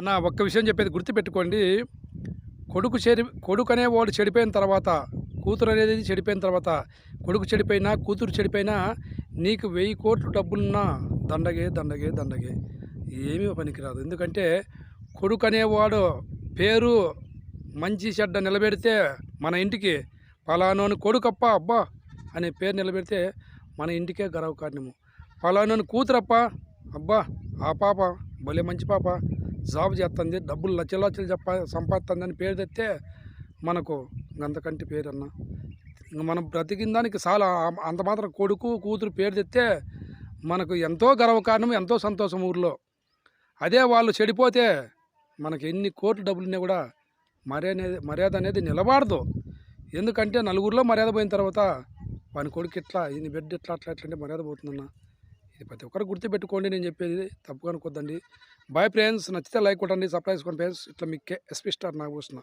అన్న ఒక్క విషయం చెప్పేది గుర్తుపెట్టుకోండి. కొడుకు అనేవాడు చెడిపోయిన తర్వాత, కూతురు అనేది చెడిపోయిన తర్వాత, కొడుకు చెడిపోయినా, కూతురు చెడిపోయినా నీకు 1000 కోట్లు డబ్బులున్నా దండగే, దండగే, దండగే. ఏమీ పనికిరాదు. ఎందుకంటే కొడుకు అనేవాడు పేరు మంచి చెడ్డ నిలబెడితే మన ఇంటికి పలానోని కొడుకప్ప అబ్బా అనే పేరు నిలబెడితే మన ఇంటికే గర్వకారణము. పలానోని కూతురప్ప అబ్బా ఆ పాప భలే మంచి పాప, జాబ్ చేస్తుంది, డబ్బులు లక్షలు లక్షలు సంపాదిస్తుంది అని పేరు తెస్తే మనకు అంతకంటే పేరన్నా ఇంక మనం బ్రతికిన దానికి చాలా. అంత మాత్రం కొడుకు కూతురు పేరు తెస్తే మనకు ఎంతో గర్వకారణం, ఎంతో సంతోషం ఊర్లో. అదే వాళ్ళు చెడిపోతే మనకి ఎన్ని కోట్ల డబ్బులున్నా కూడా మర్యాద అనేది నిలబడదు. ఎందుకంటే నలుగురిలో మర్యాద పోయిన తర్వాత వాని కొడుకు ఇట్లా, ఈయన బిడ్డ ఇట్లా అట్లా ఎట్లంటే మర్యాద పోతుందన్న. ఇది ప్రతి ఒక్కరు గుర్తుపెట్టుకోండి. నేను చెప్పేది తప్పుగా అనుకోద్దండి. బాయ్ ఫ్రెండ్స్, నచ్చితే లైక్ కొట్టండి, సబ్స్క్రైబ్ చేసుకోండి ఫ్రెండ్స్. ఇట్లా మీకు ఎస్పీ స్టార్ నాగభూషణ.